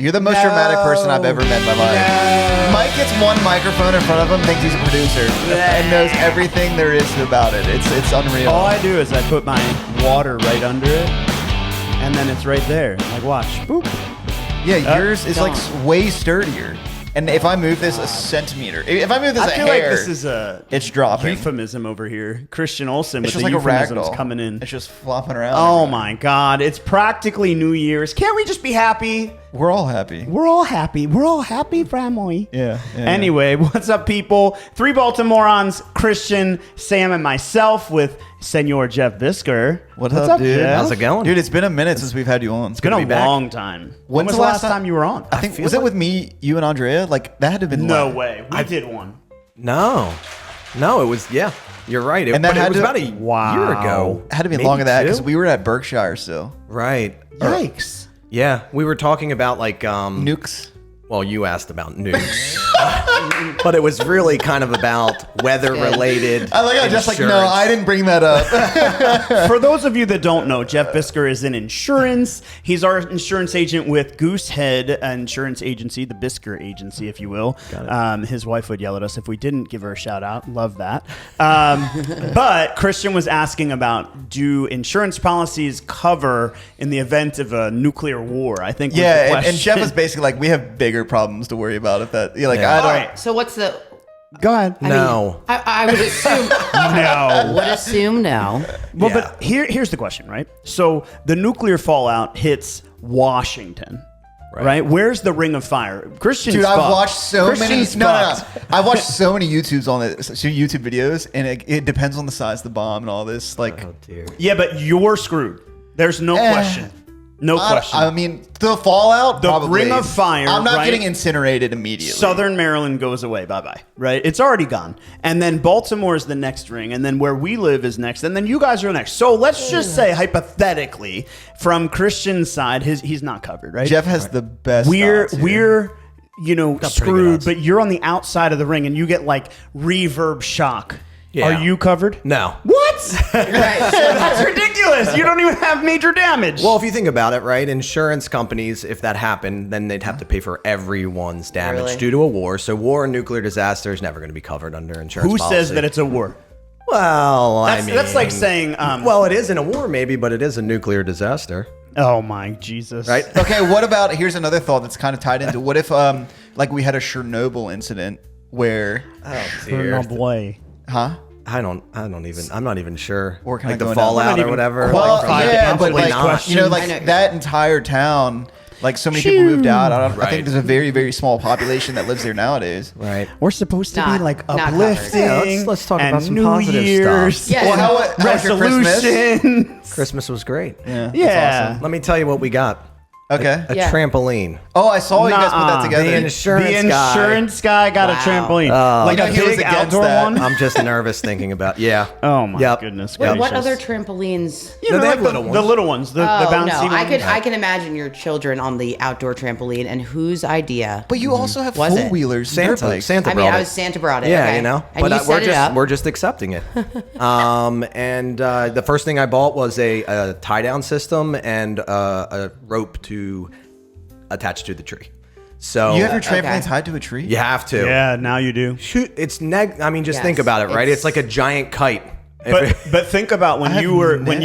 You're the most dramatic person I've ever met in my life. Mike gets one microphone in front of him, thinks he's a producer, and knows everything there is about it. It's unreal. All I do is I put my water right under it, and then it's right there. Like, watch. Boop. Yeah, yours is like way sturdier. And if I move this a centimeter, if I move this a hair, like this is it's dropping. Euphemism over here. Christian Olson It's with just the like a euphemisms ragdoll. coming in. It's just flopping around. Oh my God. It's practically New Year's. Can't we just be happy? We're all happy. We're all happy. We're all happy, family. Yeah. Anyway, what's up, people? 3 Baltimorons, Christian, Sam, and myself with Senor Jeff Bisker. What's up, dude? Jeff? How's it going? Dude, it's been a minute since we've had you on. It's been a long time. When was the last time you were on? I think was it with me, you, and Andrea? Like that had to have been. No way. We did one. No, it was, yeah, you're right. And that but it had was to- about a year ago. It had to be Maybe longer than that 2? because we were at Berkshire still. Right. Yikes. Yeah, we were talking about like Nukes. Well, you asked about nukes, but it was really kind of about weather-related. I like how just like, no, insurance. I didn't bring that up. For those of you that don't know, Jeff Bisker is in insurance. He's our insurance agent with Goosehead Insurance Agency, the Bisker Agency, if you will. His wife would yell at us if we didn't give her a shout out. Love that. But Christian was asking about, do insurance policies cover in the event of a nuclear war? I think was the Yeah, and question. Jeff was basically like, we have bigger problems to worry about if that. You're like, Yeah. I don't. All right. So what's the? Go ahead. No. I would assume. No. Would assume no. Well, Yeah. but here's the question, right? So the nuclear fallout hits Washington, right? Where's the Ring of Fire? Christian's Dude, I've fucked. watched so many. Christian's No. fucked. I've watched so many YouTube videos, and it depends on the size of the bomb and all this. Like, Oh dear. Yeah, but you're screwed. There's no question. No question. I mean, the fallout. The probably. Ring of Fire, I'm not right? getting incinerated immediately. Southern Maryland goes away. Bye-bye. Right? It's already gone. And then Baltimore is the next ring. And then where we live is next. And then you guys are next. So let's just say, hypothetically, from Christian's side, he's not covered, right? Jeff has the best. We're odds here. we're pretty good screwed, odds. but you're on the outside of the ring and you get like reverb shock. Yeah. Are you covered? No. What? Right. That's ridiculous. You don't even have major damage. Well, if you think about it, right, insurance companies, if that happened, then they'd have to pay for everyone's damage Really? due to a war. So war and nuclear disaster is never going to be covered under insurance who policy. says that it's a war? Well, That's like saying, well, it isn't a war maybe, but it is a nuclear disaster. oh my Jesus. Right? Okay, what about? Here's another thought that's kind of tied into. What if, like, we had a Chernobyl incident where, Oh, Chernobyl. huh? I'm not even sure. Or can like I the go fallout down? or whatever. Well, Qualified to yeah, answer but these like, questions. you know, I like know. that entire town, like so many people moved out. I Right. think there's a very, very small population that lives there nowadays. Right. We're supposed to Not- be like not covered. uplifting. Yeah, let's talk and about some New positive Year's, stuff. Yes. Well, how was your Christmas? resolutions. Christmas was great. Yeah. that's Yeah. awesome. Let me tell you what we got. Okay. A Yeah. trampoline. Oh, I saw you guys put Nuh-uh. that together. The insurance The guy. insurance guy got a Wow. trampoline, like You know, a he was big against outdoor that. one. I'm just nervous thinking about. Yeah. Oh my Yep. goodness Wait, gracious! what other trampolines? You No, know, they like have little the ones. little ones, the Oh bouncy no, ones. I can imagine your children on the outdoor trampoline, and whose idea? But you also have Was it? four wheelers, dirt Santa. bikes. Santa I mean, brought I it. was Santa brought it. Yeah, okay. you know. And you set it up. we're just accepting it. And the first thing I bought was a tie down system and a rope to attach to the tree. So You have your trampoline Okay. tied to a tree. you have to. Yeah, now you do. Shoot, it's I mean, just Yes, think about it, right? It's like a giant kite. But think about when have you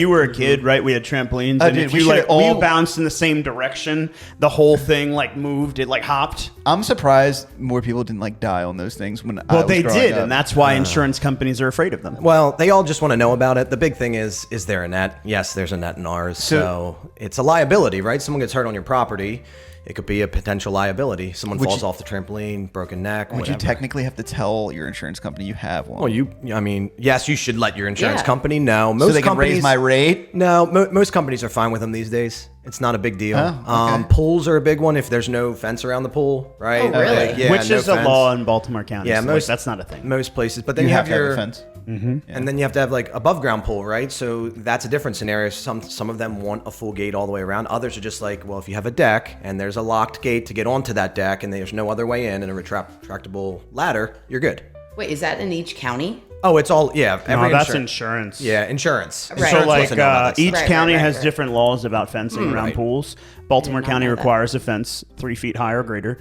were a kid, right? We had trampolines, and dude, if we you should like all- we bounced in the same direction, the whole thing like moved, it like hopped. I'm surprised more people didn't like die on those things when I Well, was they growing did, up. and that's why insurance companies are afraid of them. Well, they all just want to know about it. The big thing is there a net? Yes, there's a net in ours. So it's a liability, right? Someone gets hurt on your property. It could be a potential liability. Someone falls off the trampoline, broken neck, Would you whatever. technically have to tell your insurance company you have one? Well, I mean, yes, you should let your insurance Yeah. company know. so Most they can companies, raise my rate. No, most companies are fine with them these days. It's not a big deal. Oh, okay. Pools are a big one if there's no fence around the pool, right? Oh, really? Yeah, Which no is a fence. law in Baltimore County. Yeah, so most- that's not a thing. Most places, but then You you have to have your a fence. and then you have to have like above ground pool, right? So that's a different scenario. Some of them want a full gate all the way around. Others are just like, well, if you have a deck and there's a locked gate to get onto that deck and there's no other way in and a retractable ladder, you're good. Wait, is that in each county? Oh, it's all No, that's insurance. Yeah, insurance. Right. So Insurance like doesn't know about that each stuff. county Right. has different laws about fencing around Right. pools. Baltimore did not County know that. requires a fence 3 feet high or greater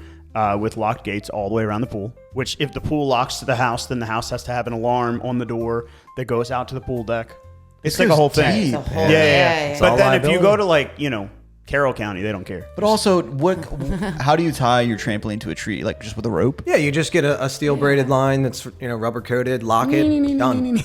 with locked gates all the way around the pool. Which if the pool locks to the house, then the house has to have an alarm on the door that goes out to the pool deck. It's like a goes whole thing. deep. It's a whole- Yeah. all But then if you liability. go to like Carroll County, they don't care. But also, how do you tie your trampoline to a tree? Like just with a rope? Yeah, you just get a steel braided line that's rubber coated, lock it, done.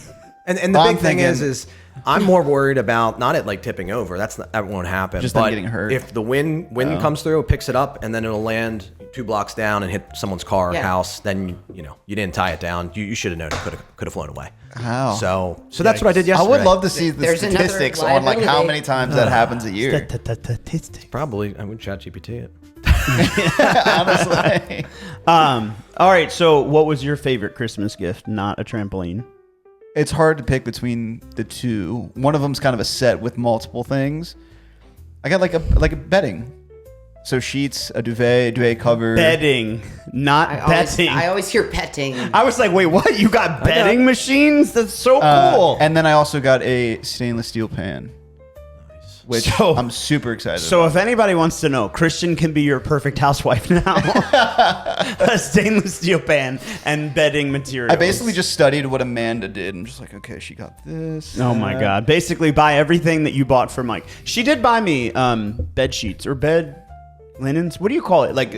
And the I'm big thing thinking- is I'm more worried about not it like tipping over. That won't happen. Just them but getting hurt. If the wind comes through, it picks it up, and then it'll land 2 blocks down and hit someone's car or Yeah. house. Then you didn't tie it down. You should have known it could have flown away. How? So that's what I did I yesterday. would love to see the There's another statistics on like how liability. many times that happens a year. Probably I would chat GPT it. Honestly. All right. So what was your favorite Christmas gift? Not a trampoline. It's hard to pick between the two. One of them's kind of a set with multiple things. I got like a bedding. So sheets, a duvet cover. Bedding, not betting. I always hear petting. I was like, wait, what? You got bedding machines? That's so cool. And then I also got a stainless steel pan. Which So- I'm super excited So about. if anybody wants to know, Christian can be your perfect housewife now. A stainless steel pan and bedding materials. I basically just studied what Amanda did. I'm just like, okay, she got this. Oh my God. Basically buy everything that you bought for Mike. She did buy me bed sheets or bed linens. What do you call it? Like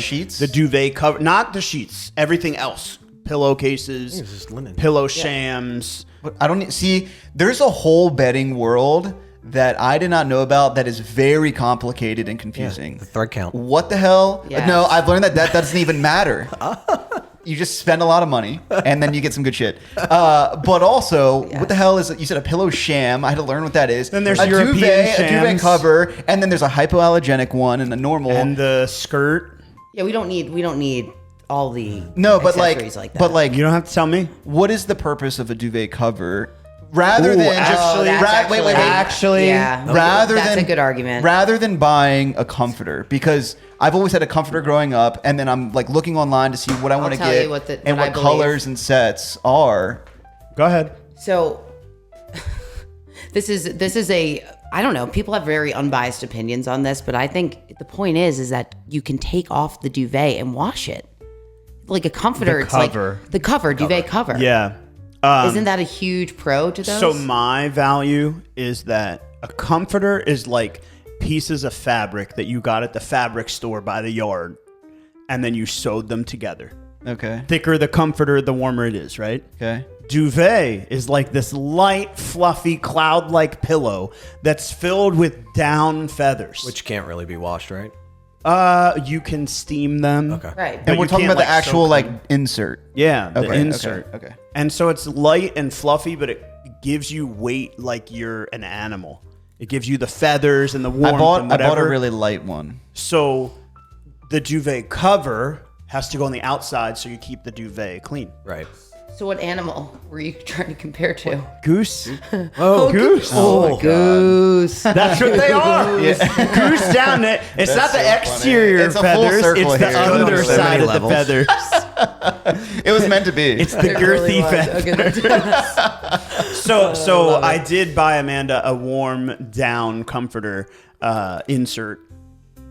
sheets? The duvet cover. Not the sheets. Everything else. Pillowcases. It's just linen. Pillow shams. But I don't see. There's a whole bedding world that I did not know about that is very complicated and confusing. The thread count. What the hell? Yes. No, I've learned that doesn't even matter. You just spend a lot of money and then you get some good shit. But also, what the hell is it? You said a pillow sham. I had to learn what that is. Then there's a European duvet, a duvet shams. cover, and then there's a hypoallergenic one and a normal. And the skirt. Yeah, we don't need all the no, but accessories like that. but like, You don't have to tell me. what is the purpose of a duvet cover? Rather Ooh, than actually- just that's actually- yeah, rather that's than a good argument. rather than buying a comforter, because I've always had a comforter growing up, and then I'm like looking online to see what I want to tell get you what and I what believe. colors and sets are. Go ahead. So this is a I don't know. People have very unbiased opinions on this, but I think the point is that you can take off the duvet and wash it. Like a comforter, The it's cover. like the cover, duvet cover. Yeah. Isn't that a huge pro to those? So my value is that a comforter is like pieces of fabric that you got at the fabric store by the yard, and then you sewed them together. Okay. Thicker the comforter, the warmer it is, right? Okay. Duvet is like this light, fluffy, cloud-like pillow that's filled with down feathers. Which can't really be washed, right? You can steam them. Okay. right. And we're you talking can't, about the like, actual soak like them. insert. Yeah, the Okay, insert. okay. And so it's light and fluffy, but it gives you weight like you're an animal. It gives you the feathers and the warmth I bought and whatever. a really light one. So the duvet cover has to go on the outside so you keep the duvet clean. Right. So what animal were you trying to compare to? Goose? Oh, Goose. Oh, Goose. That's what they are. Goose down there. It's not the That's so exterior funny. It's a full feathers. circle It's the here. underside of the Levels. feathers. It was meant to be. It's the girthy feathers. So I did buy Amanda a warm down comforter insert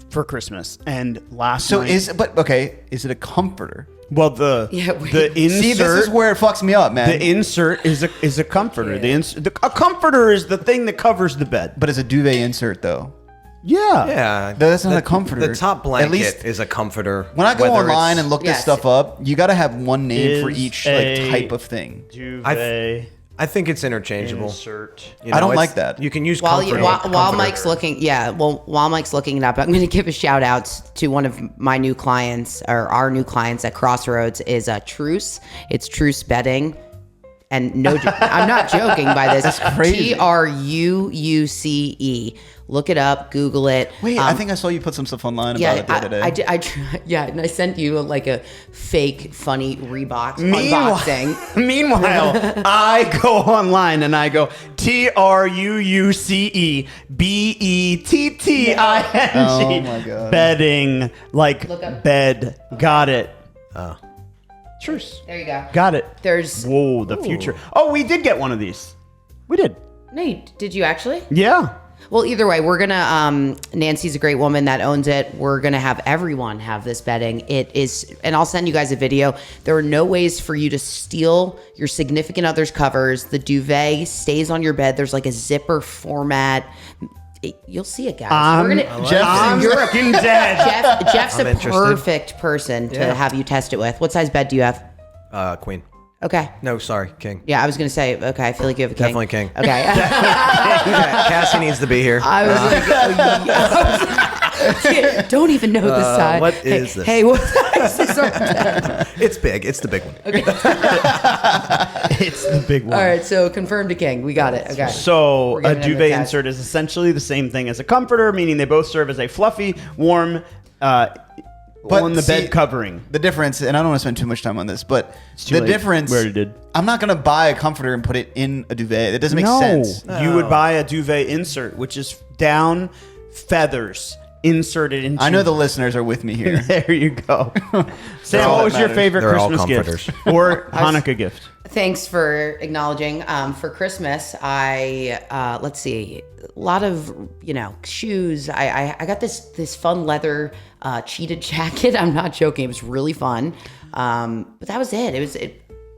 for Christmas, and last so night, is it a comforter? well the wait. the insert. See, this is where it fucks me up, man. the insert is a comforter. A comforter is the thing that covers the bed. but it's a duvet insert though. Yeah. Yeah. That's not a comforter. The top blanket At least is a comforter. when I go whether online it's- and look this Yes. stuff up, you got to have one name for Is each a- like type of thing. Duvet I think it's interchangeable. insert. You I don't it's- like that. You can use While comforter. while comforter. Mike's looking, while Mike's looking it up, I'm going to give a shout out to one of my new clients or our new clients at Crossroads is Truce. It's Truce Bedding. And no, I'm not joking by this. That's crazy. TRUUCE. Look it up, Google it. Wait, I think I saw you put some stuff online about it the other day. And I sent you like a fake, funny Reebok unboxing. Meanwhile, I go online and I go TRUUCEBETTING. Oh my God. Bedding, like Look up. bed. Got it. Truce. There you go. Got it. There's Whoa, the future. Oh, we did get one of these. We did. Nate. Did you actually? Yeah. Well, either way, we're gonna. Nancy's a great woman that owns it. We're gonna have everyone have this bedding. It is, and I'll send you guys a video. There are no ways for you to steal your significant other's covers. The duvet stays on your bed. There's like a zipper format. You'll see it, guys. I'm fucking dead. Jeff's I'm the interested. perfect person to have you test it with. What size bed do you have? Queen. Okay. No, sorry, king. Yeah, I was gonna say. Okay, I feel like you have a king. Definitely king. Okay. Cassie needs to be here. I was like, don't even know the size. what is this? Hey, what size is our bed? It's big. It's the big one. It's the big one. All right, so confirmed to king. We got it. Okay. So We're a getting into duvet test. insert is essentially the same thing as a comforter, meaning they both serve as a fluffy, warm, on the see, bed covering. The difference, and I don't want to spend too much time on this, but too the late. difference. We already did. I'm not gonna buy a comforter and put it in a duvet. That doesn't make No, sense. you would buy a duvet insert, which is down feathers inserted into. I know the listeners are with me here. There you go. Sam, all what that was your matters. favorite They're all Christmas comforters. gift or Hanukkah gift? Thanks for acknowledging. For Christmas, I let's see, a lot of shoes. I got this fun leather cheetah jacket. I'm not joking. It was really fun. But that was it.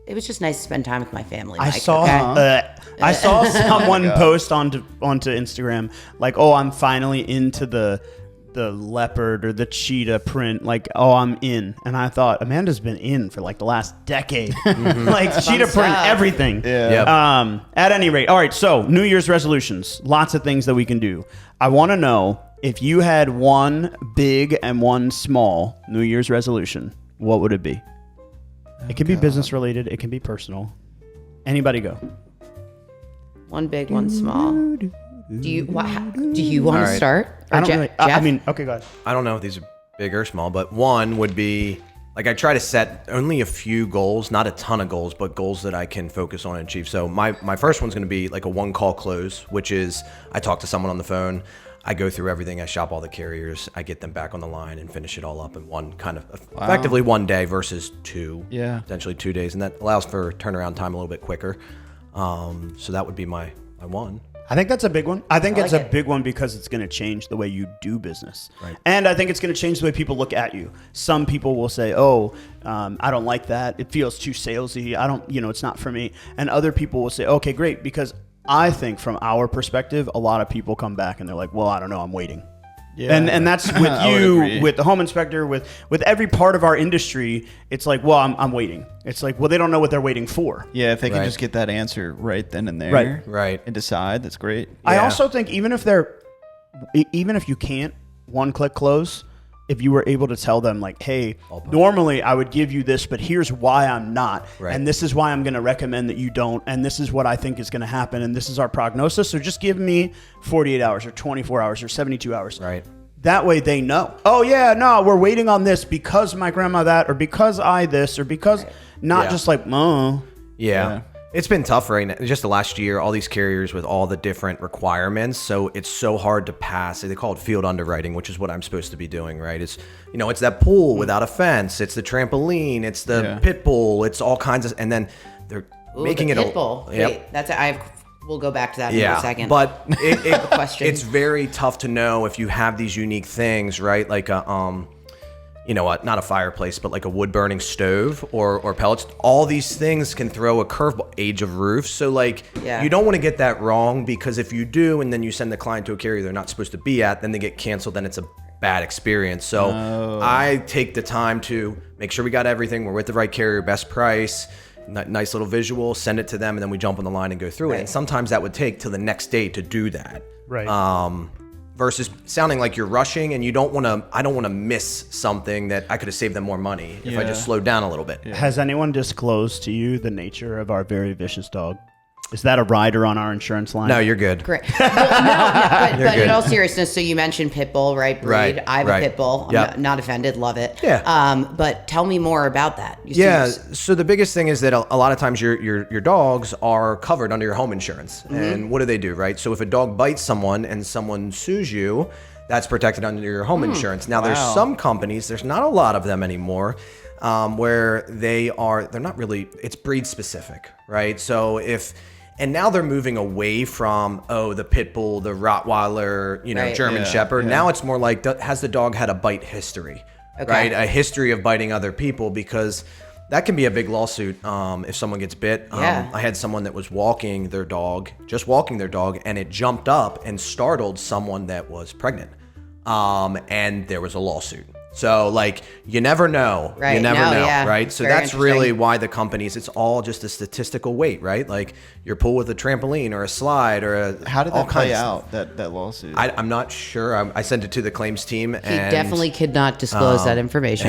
It was just nice to spend time with my family. I Mike, saw okay? I saw someone post onto Instagram like, "Oh, I'm finally into the leopard or the cheetah print. Like, oh, I'm in." And I thought Amanda's been in for like the last decade. Like cheetah print stuff. everything. Yeah. Yep. At any rate, all right. So New Year's resolutions. Lots of things that we can do. I want to know if you had one big and one small New Year's resolution. What would it be? It can be business related. It can be personal. Anybody go. One big, one small. Do you want to right. start? Or I don't Jeff? really. Jeff? I mean, okay, go ahead. I don't know if these are big or small, but one would be like I try to set only a few goals, not a ton of goals, but goals that I can focus on and achieve. So my first one's going to be like a one call close, which is I talk to someone on the phone, I go through everything, I shop all the carriers, I get them back on the line and finish it all up in one kind of effectively one day versus two, potentially 2 days, and that allows for turnaround time a little bit quicker. So that would be my one. I think that's a big one. I think it's like a it. big one because it's going to change the way you do business. Right. And I think it's going to change the way people look at you. Some people will say, oh, I don't like that. It feels too salesy. I don't, it's not for me. And other people will say, okay, great. Because I think from our perspective, a lot of people come back and they're like, well, I don't know. I'm waiting. Yeah. And that's with I would you, agree. with the home inspector, with every part of our industry. It's like, well, I'm waiting. It's like, well, they don't know what they're waiting for. Yeah, if they can Right. just get that answer right then and there, Right. and decide, that's great. I Yeah. also think even if you can't one-click close, if you were able to tell them like, hey, normally I would give you this, but here's why I'm not. Right. And this is why I'm going to recommend that you don't. And this is what I think is going to happen. And this is our prognosis. So just give me 48 hours or 24 hours or 72 hours. Right. That way they know. Oh, yeah, no, we're waiting on this because my grandma that, or because I this, or because not Yeah. just like, oh. Yeah. It's been tough right now. Just the last year, all these carriers with all the different requirements. So it's so hard to pass. They call it field underwriting, which is what I'm supposed to be doing, right? It's, it's that pool without a fence. It's the trampoline. It's the pit bull. It's all kinds of, and then they're making it pit bull. Yep. Wait, we'll go back to that in Yeah, a second. but question. it's very tough to know if you have these unique things, right? Like a not a fireplace, but like a wood burning stove or pellets. All these things can throw a curveball. Age of roofs, so you don't want to get that wrong, because if you do, and then you send the client to a carrier they're not supposed to be at, then they get canceled. Then it's a bad experience. So I take the time to make sure we got everything. We're with the right carrier, best price. Nice little visual, send it to them, and then we jump on the line and go through it. And sometimes that would take till the next day to do that. Right. Versus sounding like you're rushing, and I don't want to miss something that I could have saved them more money if I just slowed down a little bit. Has anyone disclosed to you the nature of our very vicious dog? Is that a rider on our insurance line? No, you're good. Great. Well, no, but good. in all seriousness, so you mentioned pit bull, right? Breed. Right, I have right. a pit bull. I'm Yep. not offended. Love it. Yeah. But tell me more about that. So the biggest thing is that a lot of times your dogs are covered under your home insurance. Mm-hmm. And what do? Right? So if a dog bites someone and someone sues you, that's protected under your home insurance. Now, there's some companies, there's not a lot of them anymore, where they're not really, it's breed specific, right? So and now they're moving away from, the pit bull, the Rottweiler, Right. German Shepherd. Now it's more like, has the dog had a bite history, right? A history of biting other people, because that can be a big lawsuit if someone gets bit. Yeah. I had someone that was walking their dog, and it jumped up and startled someone that was pregnant. And there was a lawsuit. So, like, you never know. Right. You never know, right? So Very that's really interesting. why the companies, it's all just a statistical weight, right? Like, you're pulled with a trampoline or a slide or How did all that play kinds of out, that lawsuit? I'm not sure. I sent it to the claims team. He definitely could not disclose that information.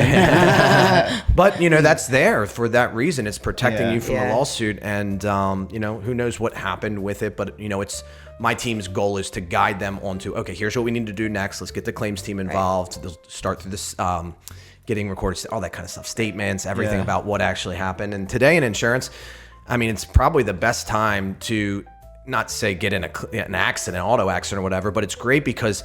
But, that's there for that reason. It's protecting you from Yeah. a lawsuit. And, who knows what happened with it. But, it's my team's goal is to guide them onto, okay, here's what we need to do next. Let's get the claims team involved. They'll start through this, getting recorded, all that kind of stuff, statements, everything about what actually happened. And today in insurance, I mean, it's probably the best time to not say get in an accident, auto accident or whatever, but it's great because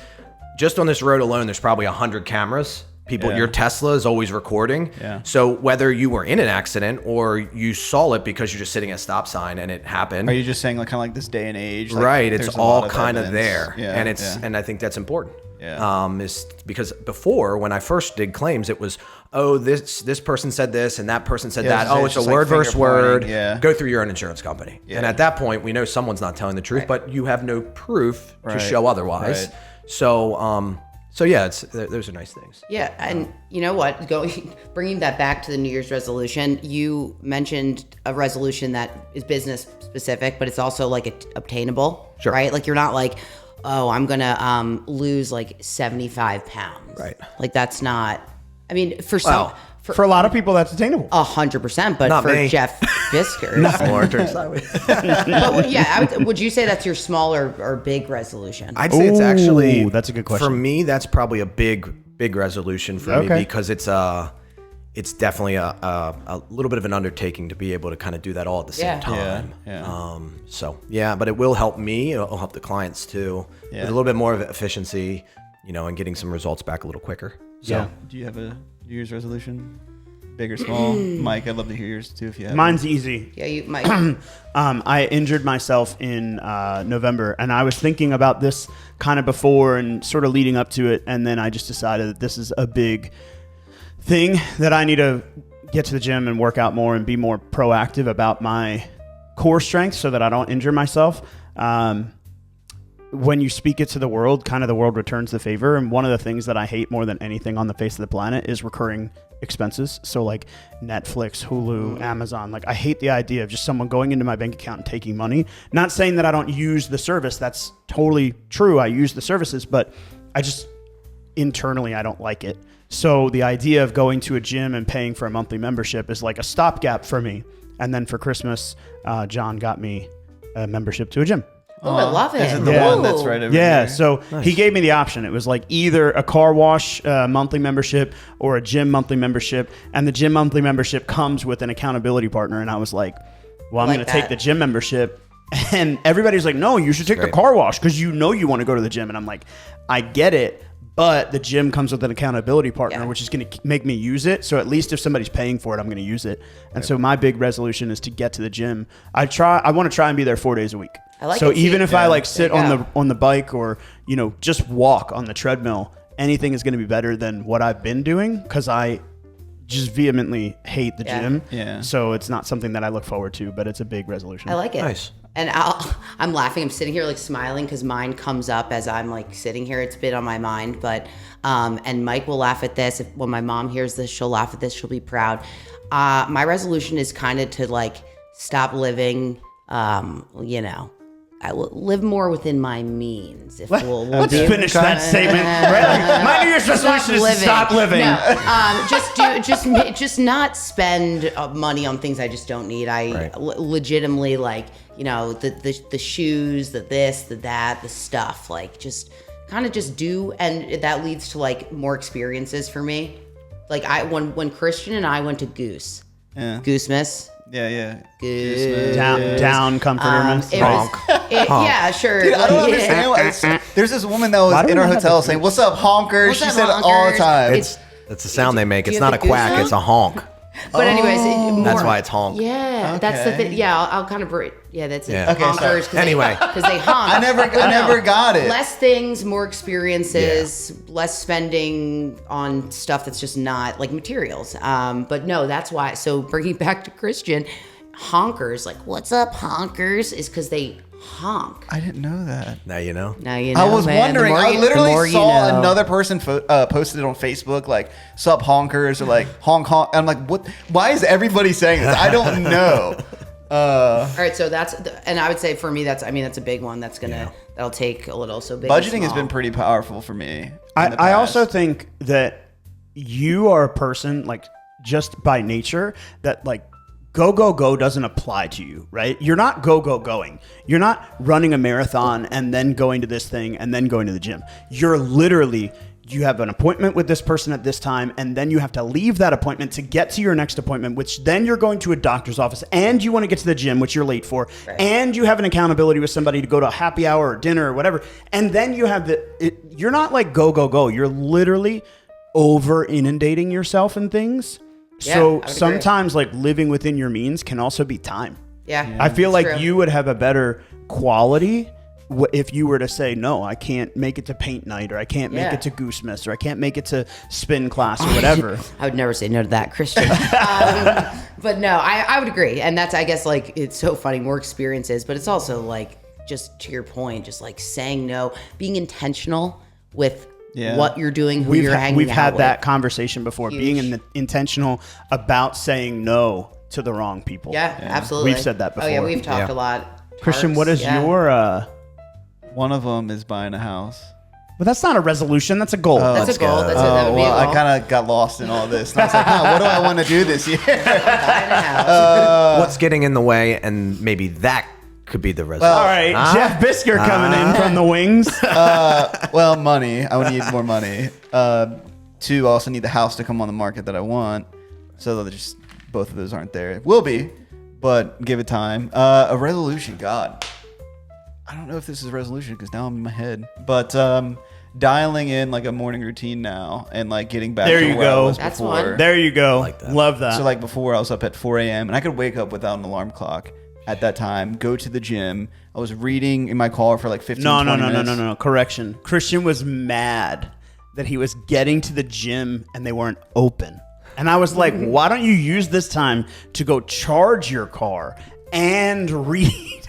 just on this road alone, there's probably 100 cameras. Your Tesla is always recording. Yeah. So whether you were in an accident or you saw it because you're just sitting at a stop sign and it happened. Are you just saying, like, kind of like this day and age? Like, Right. It's there's a all lot of kind of evidence. there. Yeah, And I think that's important. Yeah. Is because before, when I first did claims, it was, this person said this and that person said that. it's It's a just like word versus finger word. pointing, yeah. Go through your own insurance company. Yeah. And at that point, we know someone's not telling the truth, but you have no proof to Right. show otherwise. Right. So yeah, those are nice things. Yeah, and you know what? Bringing that back to the New Year's resolution, you mentioned a resolution that is business specific, but it's also like obtainable, Sure. right? Like you're not like, oh, I'm gonna lose like 75 pounds, Right. Like that's not. I mean, for some, Well, For a lot of people, that's attainable. 100%, but Not for me. Jeff Bisker, Or turn sideways. but yeah, would you say that's your small or big resolution? I'd say it's actually, that's a good question. For me, that's probably a big resolution for me Okay. because it's definitely a little bit of an undertaking to be able to kind of do that all at the same Yeah. time. Yeah. But it will help me. It'll help the clients too. Yeah. With a little bit more of efficiency, and getting some results back a little quicker. So Yeah. Do you have a New Year's resolution? Big or small? Mike, I'd love to hear yours too if you have. Mine's easy. Yeah, you might. I injured myself in November, and I was thinking about this kind of before and sort of leading up to it, and then I just decided that this is a big thing that I need to get to the gym and work out more and be more proactive about my core strength so that I don't injure myself. When you speak it to the world, kind of the world returns the favor. And one of the things that I hate more than anything on the face of the planet is recurring expenses. So like Netflix, Hulu, Amazon. Like I hate the idea of just someone going into my bank account and taking money. Not saying that I don't use the service. That's totally true. I use the services, but I just internally, I don't like it. So the idea of going to a gym and paying for a monthly membership is like a stopgap for me. And then for Christmas, John got me a membership to a gym. Oh, I love it. Is it the Yeah. one that's right over Yeah, here? so he gave me the option. It was like either a car wash monthly membership or a gym monthly membership. And the gym monthly membership comes with an accountability partner. And I was like, well, I'm Like going to take that. the gym membership. And everybody's like, no, you should take the car wash because you want to go to the gym. And I'm like, I get it. But the gym comes with an accountability partner, Yeah. which is going to make me use it. So at least if somebody's paying for it, I'm going to use it. And so my big resolution is to get to the gym. I want to try and be there 4 days a week. I like so it, even too. if I like sit There you on the bike or just walk on the treadmill, anything is going to be better than what I've been doing because I just vehemently hate the gym. Yeah. So it's not something that I look forward to, but it's a big resolution. I like it. Nice. And I'm laughing. I'm sitting here like smiling because mine comes up as I'm like sitting here. It's been on my mind, but and Mike will laugh at this. When my mom hears this, she'll laugh at this. She'll be proud. My resolution is kind of to like stop living. I will live more within my means. If Let's finish that statement. Right? Like, my New Year's resolution is to stop living. No, just not spend money on things I just don't need. Legitimately like the shoes, the this, the that, the stuff. Like just kind of just do, and that leads to like more experiences for me. Like when Christian and I went to Goosemas. Yeah. Goose. Down comforter miss. It was, yeah, sure. Dude, I don't Like, understand. There's this woman that was Why do in we our not have hotel a- saying, "What's up, honker?" What's She up, said it all the honkers? time. That's the sound they make. do It's you not a have the goose quack. sound? It's a honk. But anyways, That's why it's honk. Yeah, that's the Okay. thing. Yeah, I'll kind of yeah, that's it. Yeah. Okay, Honkers. sorry. Anyway. because they honk. I never got it. Less things, more experiences, less spending on stuff that's just not like materials. But no, that's why. So bringing back to Christian, honkers, like what's up, honkers, is because they honk. I didn't know that. Now you know. Now you know. I was man. wondering. The more I you- the literally more you saw know. another person posted it on Facebook, like "sup honkers" or like "honk honk." I'm like, what? Why is everybody saying this? I don't know. All right, so and I would say for me, that's a big one. That'll take a little. So big. and Budgeting has small. been pretty powerful for me. in the I also past. think that you are a person, like, just by nature, that like go doesn't apply to you, right? You're not going. You're not running a marathon and then going to this thing and then going to the gym. You're literally, you have an appointment with this person at this time, and then you have to leave that appointment to get to your next appointment, which then you're going to a doctor's office, and you want to get to the gym, which you're late for, and you have an accountability with somebody to go to a happy hour or dinner or whatever, and then you have you're not like go. You're literally over inundating yourself in things. Yeah, I So would agree. sometimes like living within your means can also be time. Yeah. I feel It's like true. you would have a better quality if you were to say, no, I can't make it to paint night, or I can't make Yeah. it to Goosemas, or I can't make it to spin class, or whatever. I would never say no to that, Christian. But no, I would agree. And that's, I guess, like, it's so funny, more experiences, but it's also like, just to your point, just like saying no, being intentional with Yeah. what you're doing, who you're hanging We've out had with. that conversation before, being Huge. intentional about saying no to the wrong people. Yeah, absolutely. We've said that Oh, yeah, before. we've talked Yeah. a lot. Christian, Tarps, what is yeah. your, One of them is buying a house. well, that's not a resolution, that's a goal. That's a goal. go. That would be Well, a I goal. kind of got lost in all this. And I was like, what do I want to do this year? Buying a house. What's getting in the way, and maybe that could be the resolution. All right, Jeff Bisker coming in from the wings. Well, money. I would need more money. Two, I also need the house to come on the market that I want. So that just both of those aren't there. It will be, but give it time. A resolution, God. I don't know if this is a resolution because now I'm in my head. But dialing in like a morning routine now and like getting back There to you where I go. was That's before. one. There you go. Like that. Love that. So like before I was up at 4 a.m. and I could wake up without an alarm clock at that time, go to the gym. I was reading in my car for like 15, 20 minutes. No. Correction. Christian was mad that he was getting to the gym and they weren't open. And I was like, why don't you use this time to go charge your car and read?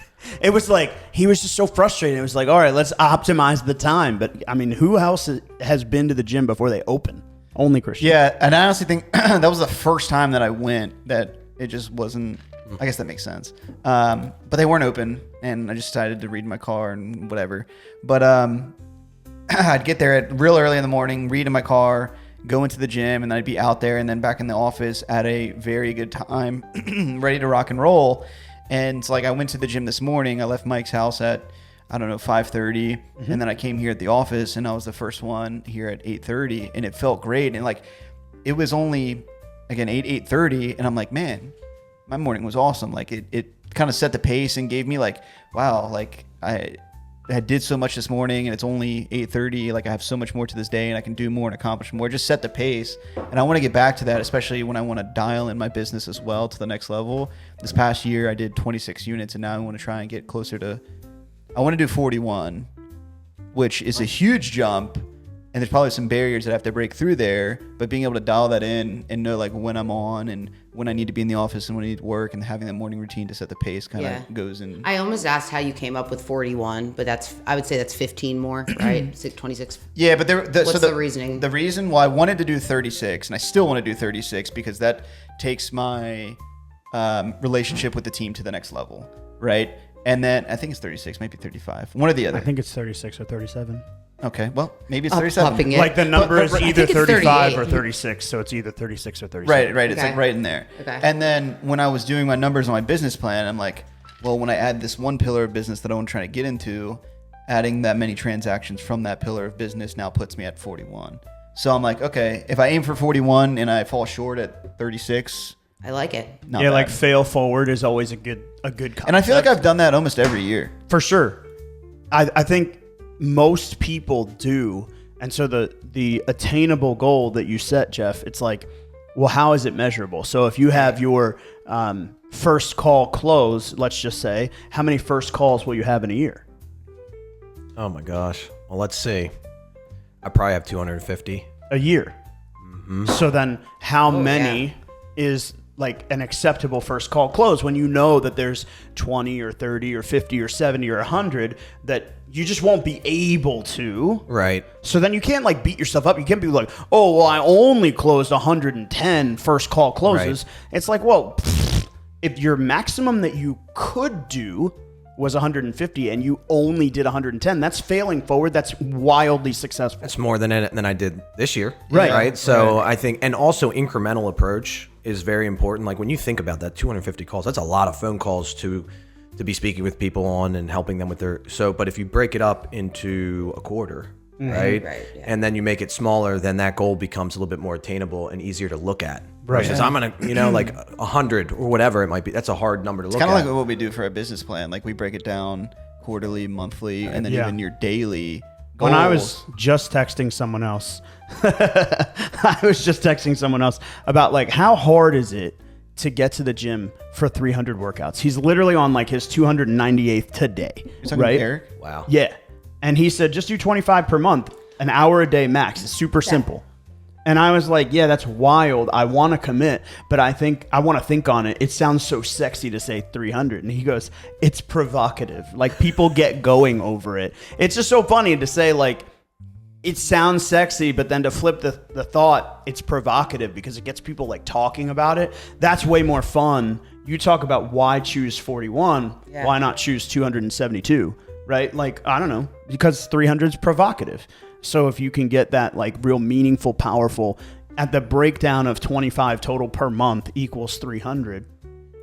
It was like, he was just so frustrated. It was like, all right, let's optimize the time. But I mean, who else has been to the gym before they open? Only Christian. Yeah, and I honestly think that was the first time that I went that it just wasn't. I guess that makes sense. But they weren't open, and I just decided to read in my car and whatever. But I'd get there at real early in the morning, read in my car, go into the gym, and then I'd be out there and then back in the office at a very good time, ready to rock and roll. And like I went to the gym this morning. I left Mike's house at 5:30, and then I came here at the office, and I was the first one here at 8:30, and it felt great. And like it was only again 8:30, and I'm like, man, my morning was awesome. Like it kind of set the pace and gave me like, wow, like I did so much this morning and it's only 8:30. Like I have so much more to this day and I can do more and accomplish more. Just set the pace. And I want to get back to that, especially when I want to dial in my business as well to the next level. This past year I did 26 units and now I want to try and get closer to, I want to do 41, which is a huge jump. And there's probably some barriers that I have to break through there, but being able to dial that in and know like when I'm on and when I need to be in the office and when I need to work and having that morning routine to set the pace kind of goes in. I almost asked how you came up with 41, but I would say that's 15 more, right? 26. Yeah, but What's the reasoning? The reason why I wanted to do 36, and I still want to do 36 because that takes my relationship with the team to the next level, right? And then I think it's 36, maybe 35, one or the other. I think it's 36 or 37. Okay, well, maybe it's Up- 37. upping it. Like the number But- is but I either think it's 35 or 38. 36, so it's either 36 or 37. Right. It's Okay. like right in there. Okay. And then when I was doing my numbers on my business plan, I'm like, well, when I add this one pillar of business that I want to try to get into, adding that many transactions from that pillar of business now puts me at 41. So I'm like, okay, if I aim for 41 and I fall short at 36, I like it. not Yeah, bad. like fail forward is always a good concept. And I feel like I've done that almost every year. For sure. I think most people do. And so the attainable goal that you set, Jeff, it's like well, how is it measurable? So if you have your first call close, let's just say, how many first calls will you have in a year? Oh my gosh. Well, let's see. I probably have 250 a year. So then how many is like an acceptable first call close when you know that there's 20 or 30 or 50 or 70 or 100 that you just won't be able to. Right. So then you can't like beat yourself up. You can't be like, oh, well, I only closed 110 first call closes. Right. It's like, well, if your maximum that you could do was 150 and you only did 110, that's failing forward. That's wildly successful. That's more than I did this year. Right. So I think, and also incremental approach is very important. Like when you think about that 250 calls, that's a lot of phone calls to be speaking with people on and helping them with but if you break it up into a quarter, right? And then you make it smaller, then that goal becomes a little bit more attainable and easier to look at. Right. Versus I'm going to, like 100 or whatever it might be. That's a hard number to look at. It's kind of like what we do for our business plan. Like we break it down quarterly, monthly, and then even your daily goals. When I was just texting someone else, about like how hard is it to get to the gym for 300 workouts? He's literally on like his 298th today. You're talking right? to Eric? Wow. Yeah. And he said, just do 25 per month, an hour a day max. It's super simple. And I was like, yeah, that's wild. I want to commit, but I want to think on it. It sounds so sexy to say 300. And he goes, it's provocative. Like people get going over it. It's just so funny to say like, it sounds sexy, but then to flip the thought, it's provocative because it gets people like talking about it. That's way more fun. You talk about why choose 41, why not choose 272, right? Like, I don't know, because 300 is provocative. So if you can get that like real meaningful, powerful at the breakdown of 25 total per month equals 300,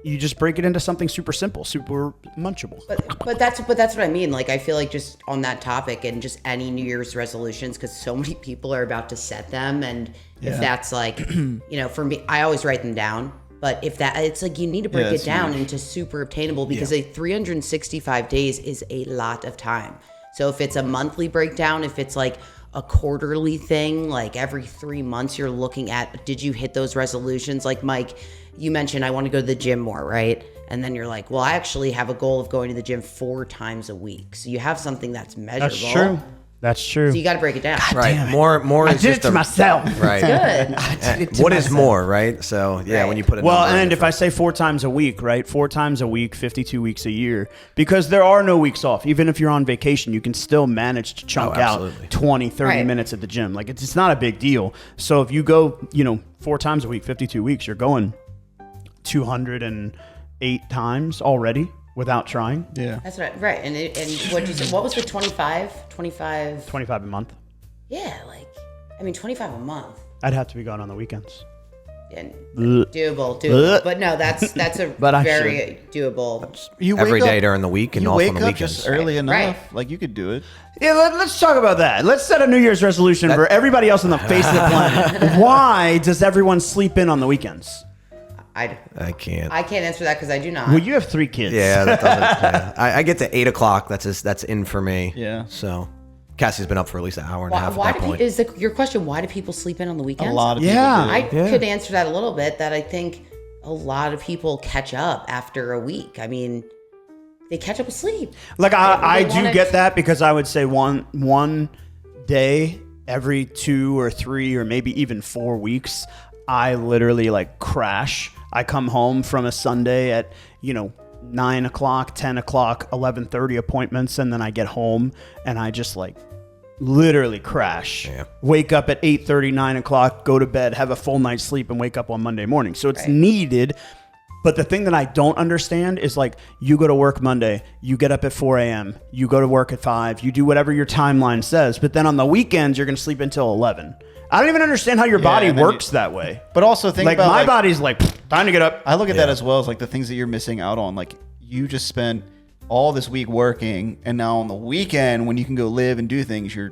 you just break it into something super simple, super munchable. But that's what I mean. Like I feel like just on that topic and just any New Year's resolutions, because so many people are about to set them, and if that's like, for me, I always write them down. But if that, it's like you need to break it down into super obtainable because a 365 days is a lot of time. So if it's a monthly breakdown, if it's like a quarterly thing, like every 3 months you're looking at, did you hit those resolutions? Like Mike, you mentioned, I want to go to the gym more, right? And then you're like, well, I actually have a goal of going to the gym 4 times a week. So you have something that's measurable. That's true. So you got to break it down. God right. Damn it. More I is did just it to myself. Right. Good. What is more, right? So when you put it. Well, and if I say 4 times a week, right? 4 times a week, 52 weeks a year, because there are no weeks off. Even if you're on vacation, you can still manage to chunk out 20, 30 minutes at the gym. Like it's not a big deal. So if you go, 4 times a week, 52 weeks, you're going 208 times already without trying. Yeah. That's right. And what you say? What was the 25? 25 a month. Yeah, 25 a month. I'd have to be gone on the weekends. And doable. But no, that's a very doable. You every day during the week and off on the weekends. Just early enough. Like you could do it. Yeah, let's talk about that. Let's set a New Year's resolution for everybody else on the face of the planet. Why does everyone sleep in on the weekends? I can't. I can't answer that because I do not. Well, you have 3 kids. Yeah, that doesn't. I get to 8 o'clock. That's in for me. Yeah. So Cassie's been up for at least an hour and a half. At that point. Your question? Why do people sleep in on the weekends? A lot of people do. I could answer that a little bit. That I think a lot of people catch up after a week. I mean, they catch up with sleep. Like I do get that because I would say one day every 2 or 3 or maybe even 4 weeks, I literally like crash. I come home from a Sunday at, 9 o'clock, 10 o'clock, 11:30 appointments. And then I get home and I just like literally crash, wake up at 8:30, 9 o'clock, go to bed, have a full night's sleep and wake up on Monday morning. So it's needed. But the thing that I don't understand is like you go to work Monday, you get up at 4 a.m., you go to work at 5, you do whatever your timeline says. But then on the weekends, you're going to sleep until 11. I don't even understand how your body works that way. But also think about my body's like, time to get up. I look at that as well as like the things that you're missing out on. Like you just spent all this week working, and now on the weekend when you can go live and do things, you're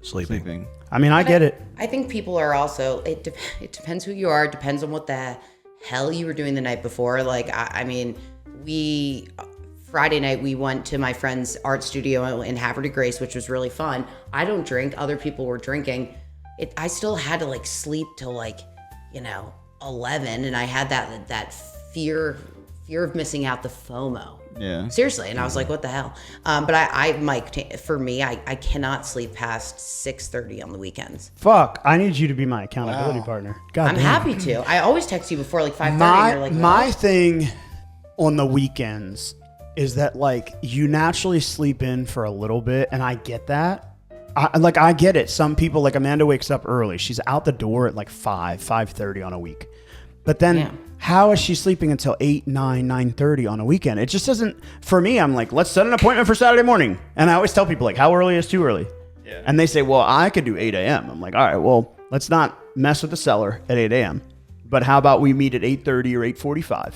sleeping. I mean, I get it. I think people are also, it depends who you are. It depends on what the hell you were doing the night before. Like, I mean, Friday night, we went to my friend's art studio in Havre de Grace, which was really fun. I don't drink. Other people were drinking. I still had to like sleep till like 11, and I had that fear of missing out, the FOMO. Yeah. Seriously. And I was like, what the hell? But Mike, for me, I cannot sleep past 6:30 on the weekends. Fuck, I need you to be my accountability partner. God I'm damn. happy to. I always text you before like 5:30. And you're like, My what? thing on the weekends is that like you naturally sleep in for a little bit, and I get that. I get it. Some people, like Amanda, wakes up early. She's out the door at like 5:30 on a week. But then how is she sleeping until 8, 9, 9:30 on a weekend? It just doesn't, for me, I'm like, let's set an appointment for Saturday morning. And I always tell people like, how early is too early? Yeah. And they say, well, I could do 8 a.m. I'm like, all right, well, let's not mess with the seller at 8 a.m. But how about we meet at 8:30 or 8:45?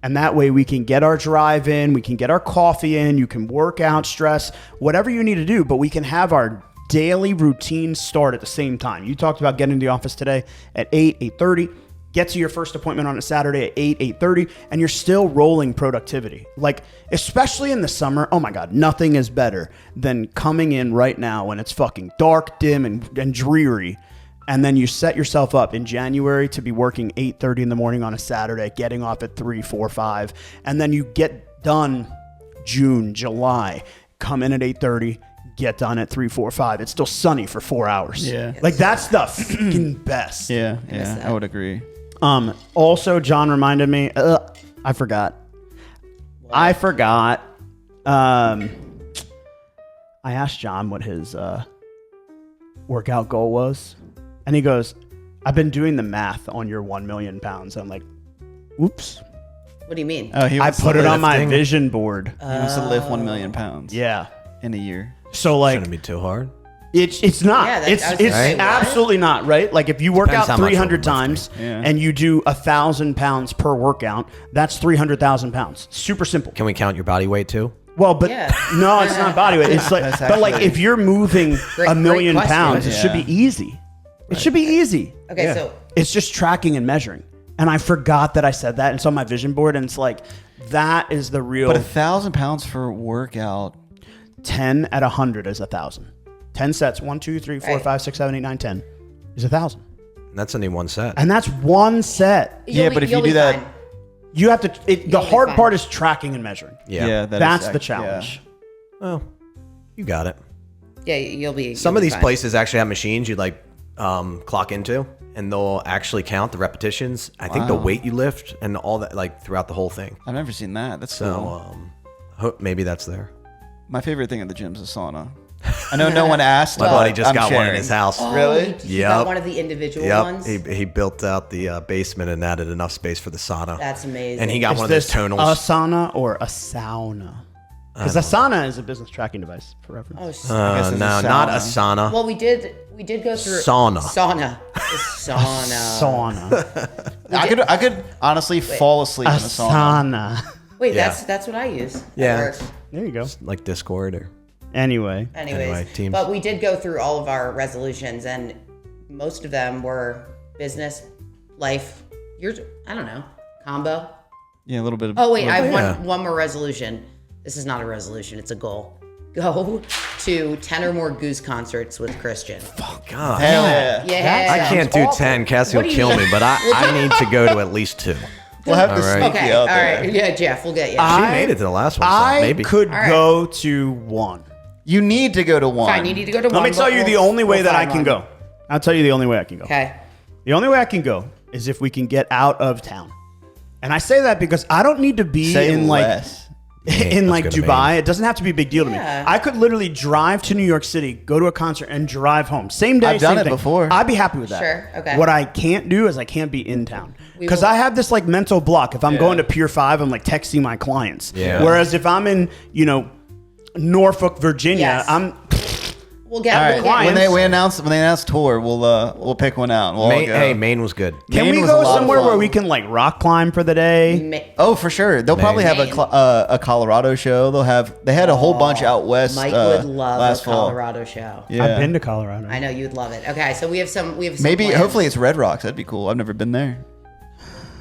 And that way we can get our drive in, we can get our coffee in, you can work out, stress, whatever you need to do, but we can have our daily routine start at the same time. You talked about getting to the office today at 8, 8:30, get to your first appointment on a Saturday at 8, 8:30, and you're still rolling productivity. Like, especially in the summer, oh my God, nothing is better than coming in right now when it's fucking dark, dim, and dreary. And then you set yourself up in January to be working 8:30 in the morning on a Saturday, getting off at 3, 4, 5. And then you get done June, July, come in at 8:30, get done at 3, 4, 5. It's still sunny for 4 hours. Yeah. Like that's the fucking best. Yeah, I would agree. Also, John reminded me, I forgot. I asked John what his workout goal was. And he goes, I've been doing the math on your 1 million pounds. I'm like, oops. What do you mean? Oh, I put it on my vision board. He wants to lift 1 million pounds. Yeah. In a year. So like, Shouldn't be too hard. it's not. Yeah, it's right? absolutely not, right? Like if you work Depends out how much 300 you're times lifting. Yeah. and you do 1,000 pounds per workout, that's 300,000 pounds. Super simple. Can we count your body weight too? Well, but Yeah. no, it's not body weight. It's like, That's but like actually- if you're moving Great- a million great question. pounds, it should be Yeah. easy. It should be easy. Okay, so It's just tracking and measuring. And I forgot that I said that. And it's on my vision board. And it's like, that is the real But 1,000 pounds for workout. 10 at 100 is 1,000. 10 sets. 1, 2, 3, 4, Right. 5, 6, 7, 8, 9, 10 is 1,000. And that's only one set. And that's one set. you'll but if you you'll do be that- fine. You have to, the You'll be hard fine. part is tracking and measuring. Yeah. That's the challenge. Well, you got it. Yeah, you'll be. Some you'll of be these fine. places actually have machines you like clock into, and they'll actually count the repetitions. I think the weight you lift and all that, like throughout the whole thing. I've never seen that. That's So cool. maybe that's there. My favorite thing at the gym is a sauna. I know no one asked. My buddy but just I'm got one in sharing. his house. Oh, Really? You got Yep. one of the individual Yep, ones. he built out the basement and added enough space for the sauna. That's amazing. And he got Is one of those this tonals. a sauna or a sauna? Because a sauna is a business tracking device, for reference. Oh, guess no, it's a not a sauna. sauna. well, we did go through Sauna. Sauna. It's sauna. Sauna. I could honestly fall asleep A in a sauna. sauna. Wait, Yeah. that's what I use. Yeah. At work. There you go. Like Discord or Anyway. Anyways, Anyway, Teams. but we did go through all of our resolutions, and most of them were business, life. I don't know, combo. Yeah, a little bit of. Oh wait, I have yeah. one more resolution. This is not a resolution; it's a goal. Go to 10 or more Goose concerts with Christian. God. Hell yeah. Yeah, I can't do 10. Cassie will What do you kill mean? me, but I need to go to at least 2. We'll have to All right. sneak Okay, you all out there. right. Yeah, Jeff, we'll get you. She made it to the last one, so I maybe. could All right. go to one. You need to go to one. Fine, you need to go to one. Let me tell but you the we'll- only way we'll that I find can one. go. I'll tell you the only way I can go. Okay. The only way I can go is if we can get out of town. And I say that because I don't need to be Say in less. in like Let's go to Dubai. It doesn't have to be a big deal to me. Yeah. I could literally drive to New York City, go to a concert, and drive home. Same day, I've done same it thing. before. I'd be happy with that. Sure, okay. What I can't do is I can't be in town. Because will- I have this like mental block. If I'm going to Pier 5, I'm like texting my clients. Yeah. Whereas if I'm in, Norfolk, Virginia, Yes. I'm We'll get. All We'll right. get When they announce tour, we'll pick one out. We'll all Maine, go. hey, Maine was good. Can Maine we was a go lot of somewhere fun. where we can like rock climb for the day? Oh, for sure. They'll probably have Maine. a Colorado show. They had a whole bunch out west. Mike would love last a fall. Colorado show. Yeah. I've been to Colorado. I know you'd love it. Okay, so we have some. Maybe, plans. hopefully, it's Red Rocks. That'd be cool. I've never been there.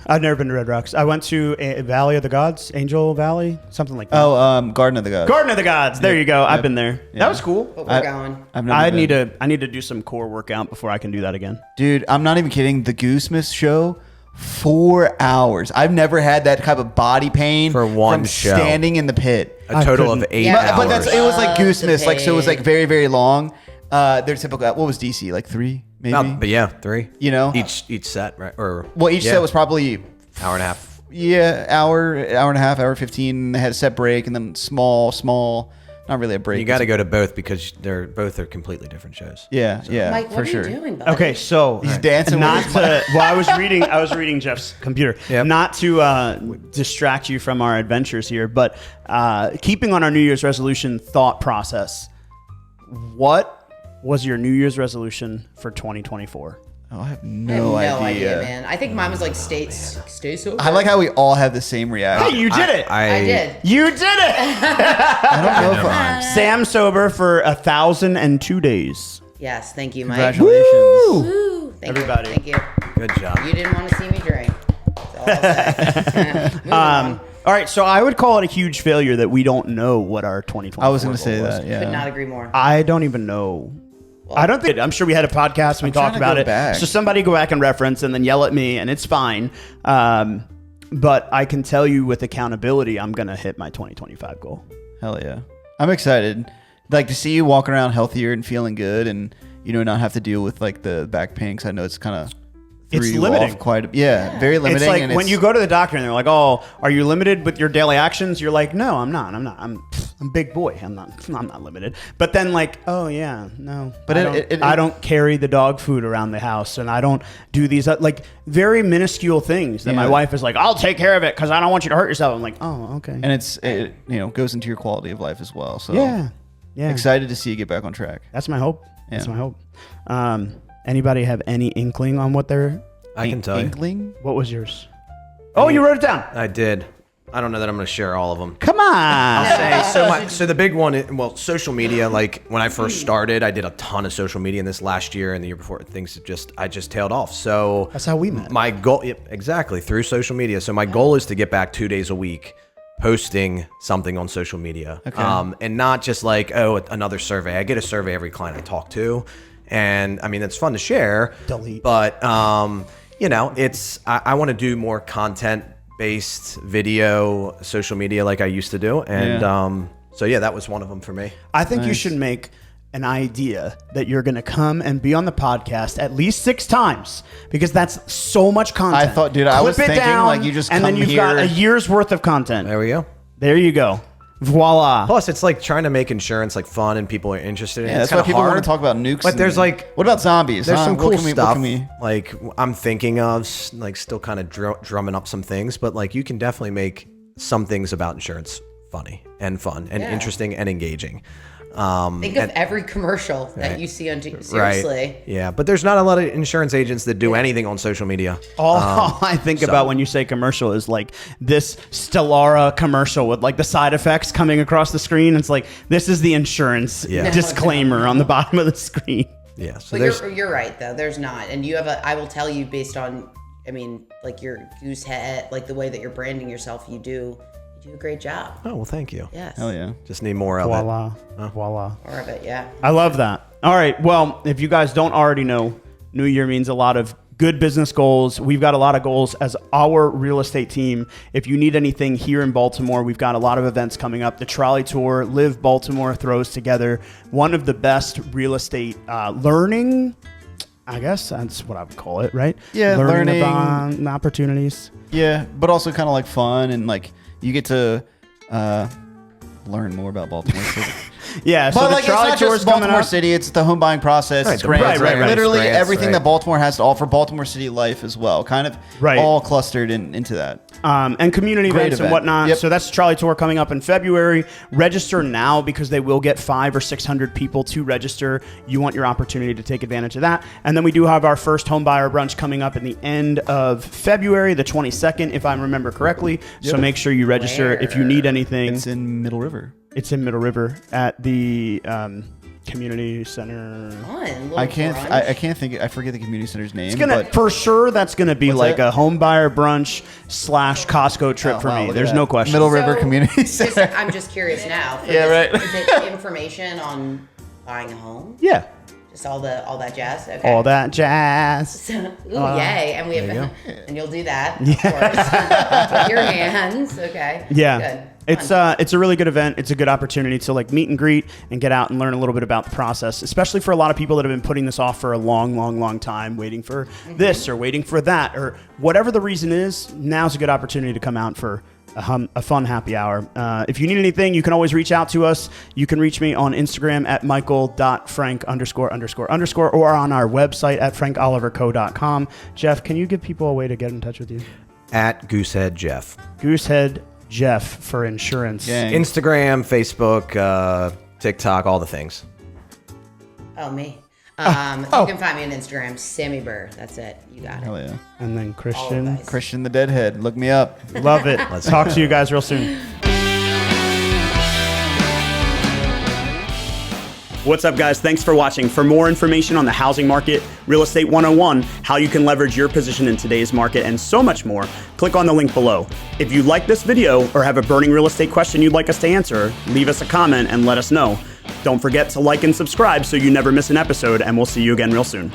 I've never been to Red Rocks. I went to Valley of the Gods, Angel Valley, something like that. Garden of the Gods. Garden of the Gods. There you go. I've been there. Yeah. That was cool. But we're going. I've never I been. need to do some core workout before I can do that again. Dude, I'm not even kidding. The Goosehead show, 4 hours. I've never had that type of body pain For one from show. standing in the pit. A total of couldn't- 8 Yeah, hours. But it was like the Goosehead, like so it was like pain. very, very long. Their typical. What was DC? Like 3, maybe. But yeah, 3. You know, Each set, right? Or well, each yeah, set was probably hour and a half. Yeah, hour and a half, hour 15. They had a set break and then small. Not really a break. You got to go to both because both are completely different shows. Yeah, yeah, Mike, for what are sure. you doing, buddy? Okay, so He's dancing Not with to. Well, I was reading Jeff's computer. Yep. Not to distract you from our adventures here, but keeping on our New Year's resolution thought process. What was your New Year's resolution for 2024? Oh, I have I have no idea. man. I think mine was like stay sober. I like how we all have the same reaction. Hey, you did it! I did. You did it! I don't know if I'm. Sam sober for 1,002 days. Yes, thank you, Mike. Congratulations. Woo! Thank Everybody. You. Thank you. Good job. You didn't want to see me drink. That's all I'll say. Moving on. All right, so I would call it a huge failure that we don't know what our 2024 I was going to goal say was. that. Yeah. Could not agree more. I don't even know. I don't think. I'm sure we had a podcast and we trying talked to about go it. back. So somebody go back and reference and then yell at me, and it's fine. But I can tell you with accountability, I'm gonna hit my 2025 goal. Hell yeah. I'm excited. Like to see you walking around healthier and feeling good, and not have to deal with like the back pain. Because I know it's kind of It's limiting. Very limiting. It's like and when you go to the doctor and they're like, "Oh, are you limited with your daily actions?" You're like, "No, I'm not. I'm a big boy. I'm not limited." But then like, "Oh yeah, no." But I don't carry the dog food around the house, and I don't do these like very minuscule things that my Yeah. wife is like, "I'll take care of it because I don't want you to hurt yourself." I'm like, "Oh, okay." and it goes into your quality of life as well. So yeah. excited to see you get back on track. That's my hope. That's Yeah. my hope. Anybody have any inkling on what their I can tell you. Inkling? what was yours? Oh, you wrote it down. I did. I don't know that I'm going to share all of them. Come on. So the big one, well, social media. Like when I first started, I did a ton of social media. And this last year and the year before, I just tailed off. So That's how we met. My goal, exactly, through social media. So my goal is to get back 2 days a week, posting something on social media, and not just like another survey. I get a survey every client I talk to, and I mean it's fun to share. Delete. But it's I want to do more content-based video, social media like I used to do, and so that was one of them for me. I think you should make an idea that you're going to come and be on the podcast at least 6 times because that's so much content. I thought, dude, I was Clip it thinking, down, like, you just and then come you've got here. a year's worth of content. There we go. There you go. Voila. Plus, it's like trying to make insurance like fun and people are interested in it. Yeah, It's that's why kinda people hard. want to talk about nukes. But there's like, what about zombies? there's some What cool can we- what stuff. can we- Like I'm thinking of like still kind of drumming up some things, but like you can definitely make some things about insurance funny and fun and Yeah. interesting and engaging. Think of every commercial that you see on TV. Seriously. Right. Yeah, but there's not a lot of insurance agents that do anything on social media. All I think about when you say commercial is like this Stellara commercial with like the side effects coming across the screen. It's like, this is the insurance disclaimer on the bottom of the screen. Yeah. So But you're right though. There's not, and you have I will tell you based on, like your Goosehead, like the way that you're branding yourself, you do a great job. Oh well, thank you. Yes. Hell yeah. Just need more of Voila. Voila. More of it, yeah. I love that. All right. Well, if you guys don't already know, New Year means a lot of good business goals. We've got a lot of goals as our real estate team. If you need anything here in Baltimore, we've got a lot of events coming up. The Trolley Tour, Live Baltimore throws together one of the best real estate learning. I guess that's what I would call it, right? Yeah, learning. about opportunities. Yeah, but also kind of like fun and like you get to learn more about Baltimore City. Yeah, so But the like, it's Trolley not Tour is just coming Baltimore up. City; it's the home buying process. Right, It's the grants, right, literally grants, everything right. that Baltimore has to offer. Baltimore City life as well, kind of all clustered into that. And community Great events and event. whatnot. Yep. So that's the Trolley Tour coming up in February. Register now because they will get 500 or 600 people to register. You want your opportunity to take advantage of that. And then we do have our first home buyer brunch coming up in the end of February, the 22nd, if I remember correctly. So make sure you register if you need anything. It's in Middle River. It's in Middle River at the community center. Fun. I can't think. I forget the community center's name. But For sure, that's gonna be like that? a home buyer brunch / Costco trip for wow, me. look at There's that. no question. Middle River Community Center. I'm just curious now. Yeah, right. Is it information on buying a home? Yeah, Just all that jazz? Okay. all that jazz. Ooh, yay. And we have, and you'll do that, of course. With your hands. Okay. Yeah. Good. It's a really good event. It's a good opportunity to like meet and greet and get out and learn a little bit about the process, especially for a lot of people that have been putting this off for a long time, waiting for this or waiting for that or whatever the reason is. Now's a good opportunity to come out for a fun happy hour. If you need anything, you can always reach out to us. You can reach me on Instagram at michael.frank___ or on our website at frankoliverco.com. Jeff, can you give people a way to get in touch with you? At Goosehead Jeff. Goosehead Jeff for insurance. Gang. Instagram, Facebook, TikTok, all the things. Oh, me. You can find me on Instagram, Sammy Burr. That's it. You got it. Hell yeah. And then Christian. All of us. Christian the Deadhead. Look me up. Love it. Let's talk to you guys real soon. What's up, guys? Thanks for watching. For more information on the housing market, Real Estate 101, how you can leverage your position in today's market, and so much more, click on the link below. If you like this video or have a burning real estate question you'd like us to answer, leave us a comment and let us know. Don't forget to like and subscribe so you never miss an episode, and we'll see you again real soon.